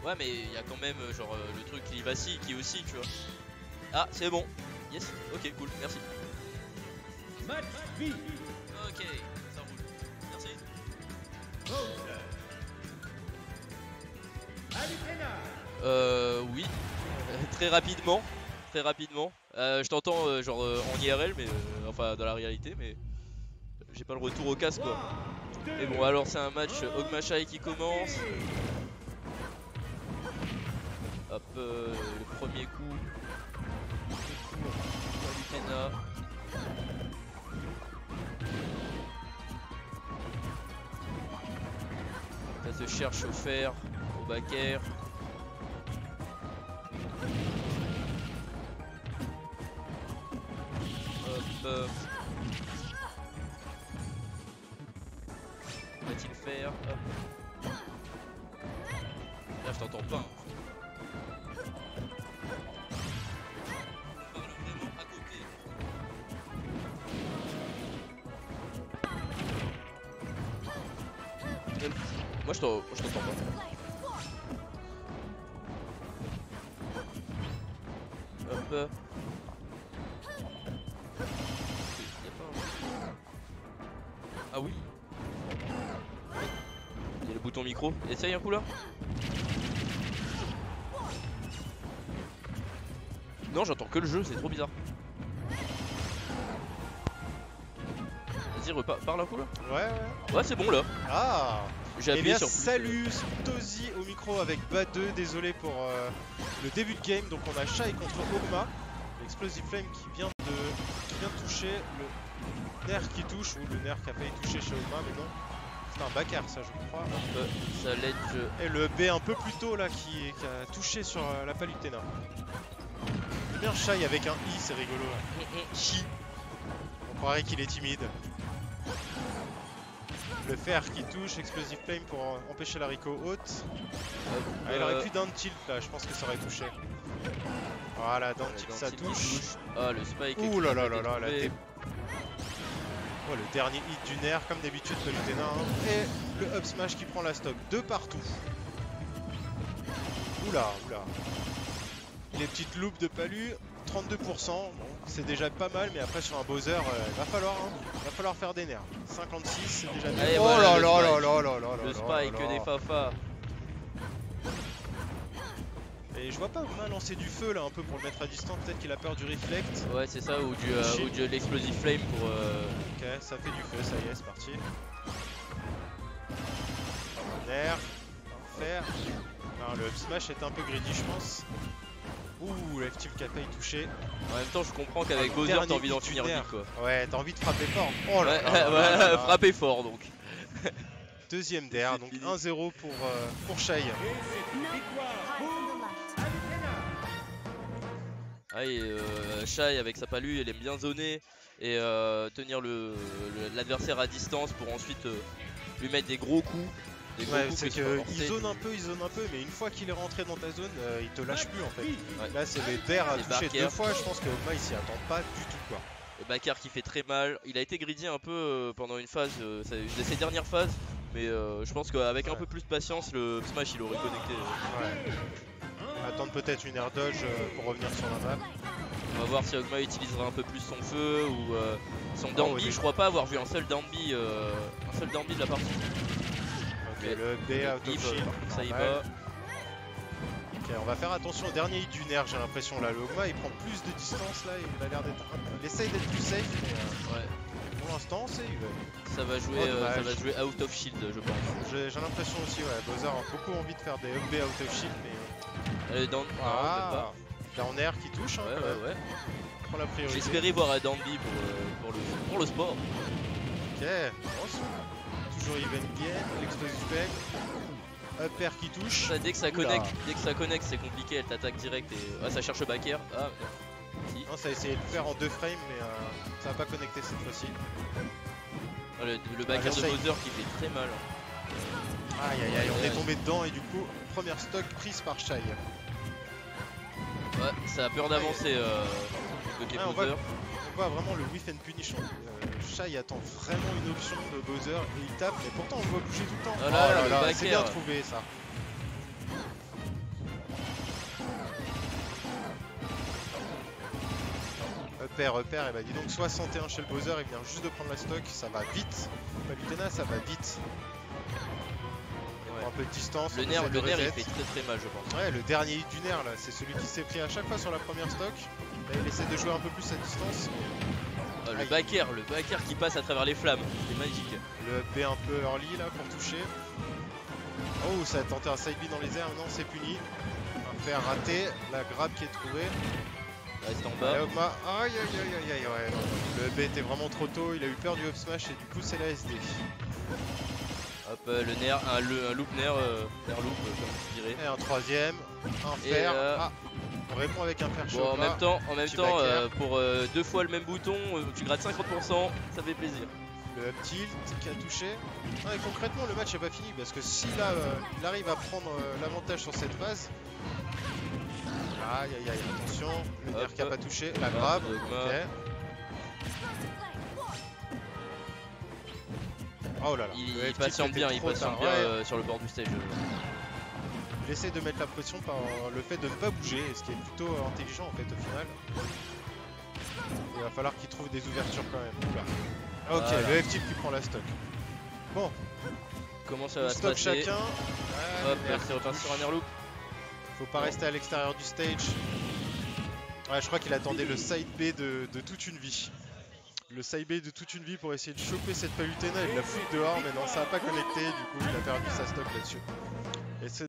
Ouais, mais il y a quand même genre le truc Livasi qui aussi, tu vois. Ah, c'est bon. Yes. Ok, cool. Merci. Match V. Ok, ça roule. Merci. Oui. Très rapidement. Très rapidement. Je t'entends genre en IRL, mais enfin dans la réalité, mais j'ai pas le retour au casque quoi. Et bon, alors c'est un match Ogmashai qui commence. Hop, le premier coup. Palutena. Ça se cherche au fer, au back air. Hop. Va-t-il faire? Hop. Là je t'entends pas. On parle vraiment à côté. Moi je t'entends pas. Hop. Ah oui. Il y a le bouton micro. Essaye un coup là. Non, j'entends que le jeu, c'est trop bizarre. Vas-y, parle un coup là. Ouais. Ouais, c'est bon là. Ah. J'ai Eh appuyé bien, sur plus. salut, Tozy au micro avec Ba2, désolé pour le début de game. Donc on a Shai contre Ogma, l'Explosive Flame qui vient de toucher le nerf qui touche, ou le nerf qui a failli toucher chez Ogma, mais non, c'est un backer ça je crois. Ça ledge. Et le B un peu plus tôt là qui a touché sur la Palutena. C'est bien Shai avec un I, c'est rigolo là. Chi. On croirait qu'il est timide. Le fer qui touche, Explosive Flame pour empêcher la Rico haute. Ah, il aurait pu down tilt là, je pense que ça aurait touché. Voilà, down tilt ça touche. Ah, le spike. Ouh là là là là, là t'es... Oh, le dernier hit du nerf, comme d'habitude, Palutena. Hein. Et le up smash qui prend la stock de partout. Oula, oula. Les petites loupes de Palu, 32%. Bon, c'est déjà pas mal, mais après sur un Bowser, il va falloir faire des nerfs. 56, c'est déjà bien. Allez, Oh voilà, là là là là là là là. Le spike des Fafa. Et je vois pas Ogma lancer du feu là un peu pour le mettre à distance, peut-être qu'il a peur du reflect. Ouais, c'est ça, ou de l'explosive flame pour. Ok, ça fait du feu, ça y est, c'est parti. Un nerf, un fer. Non, le up smash était un peu greedy, je pense. Ouh, le F-tilt qui a failli toucher. En même temps, je comprends qu'avec Bowser, t'as envie d'en finir vite quoi. Ouais, t'as envie de frapper fort. Oh là ouais, là, là, là, là. frapper fort donc. Deuxième DR, donc 1-0 pour Shai. Ah, et Shai avec sa Palu, elle aime bien zoner et tenir l'adversaire à distance pour ensuite lui mettre des gros coups. Ouais, c'est qu'il zone un peu, mais une fois qu'il est rentré dans ta zone, il te lâche plus en fait. Ouais. Là, c'est les DR à toucher deux fois, je pense que Ogma il s'y attend pas du tout quoi. Et Bakar qui fait très mal, il a été greedy un peu pendant une phase, de ses dernières phases, mais je pense qu'avec un peu plus de patience, le smash il aurait connecté. Ouais. Attendre peut-être une air dodge pour revenir sur la map. On va voir si Ogma utilisera un peu plus son feu ou son down B. Je crois pas avoir vu un seul down B de la partie. Ok, le B out of shield, ça y va. Ok, on va faire attention au dernier hit du nerf, j'ai l'impression là. Le Ogma il prend plus de distance là, il a l'air d'être. Il essaye d'être plus safe, mais ouais. Pour l'instant c'est. Ça va jouer out of shield, je pense. J'ai l'impression aussi, ouais. Bowser a beaucoup envie de faire des up B out of shield, mais. Allez, down. Ah, là en air qui touche, hein, ouais. Pour la priorité. J'espérais voir un down B pour le sport. Ok, toujours even game, l'explosive flame. Up air qui touche. Ça, dès que ça connecte, c'est compliqué, elle t'attaque direct et ça cherche le back air. Ah si. Non, ça a essayé de le faire en 2 frames, mais ça n'a pas connecté cette fois-ci. Le back air de Bowser qui fait très mal. Aïe aïe aïe, on est tombé dedans et du coup, première stock prise par Shai. Ouais, ça a peur d'avancer côté Bowser. On voit vraiment le whiff and punish. Shai attend vraiment une option de Bowser et il tape, mais pourtant on le voit bouger tout le temps. Oh là là, c'est bien trouvé ça. repère, et bah dis donc 61 chez le Bowser, il vient juste de prendre la stock, ça va vite. Palutena, ça va vite. Ouais. Un peu de distance. Le on nerf, essaie de il reset. fait très mal, je pense. Ouais, le dernier hit du nerf là, c'est celui qui s'est pris à chaque fois sur la première stock. Là, il essaie de jouer un peu plus à distance. Le Aïe. backer qui passe à travers les flammes, c'est magique. Le up B un peu early là pour toucher. Oh, ça a tenté un side B dans les airs, non, c'est puni. Un fer raté, la grab qui est trouvée. Reste en Allez, bas. Ogma. Aïe aïe aïe aïe aïe, ouais. Non. Le B était vraiment trop tôt, il a eu peur du up smash et du coup c'est la SD. Hop, le nerf, un loop nerf loop, comme tu dirais. Et un troisième, un Et, fer. Ah, on répond avec un fer chaud. Bon, en même temps, petit backer. pour 2 fois le même bouton, tu grattes 50%, ça fait plaisir. Le up tilt qui a touché. Ah, et concrètement, le match n'est pas fini parce que si là il arrive à prendre l'avantage sur cette phase. Aïe aïe aïe, attention, le nerf qui a pas touché, la grab. Ok. Oh là là, Il le F-tilt patiente était bien, il trop patiente tard. bien Ouais. sur le bord du stage. Il essaie de mettre la pression par le fait de ne pas bouger, ce qui est plutôt intelligent en fait au final. Il va falloir qu'il trouve des ouvertures quand même. Oula. Ok, Voilà. le F-tilt qui prend la stock. Bon, Comment ça va se stop passer? chacun. Hop, c'est reparti sur un air loop. Faut pas rester à l'extérieur du stage. Ouais, je crois qu'il attendait le side B de toute une vie. Le side B de toute une vie pour essayer de choper cette Palutena. Il l'a foutu dehors, mais non, ça a pas connecté. Du coup, il a perdu sa stock là-dessus.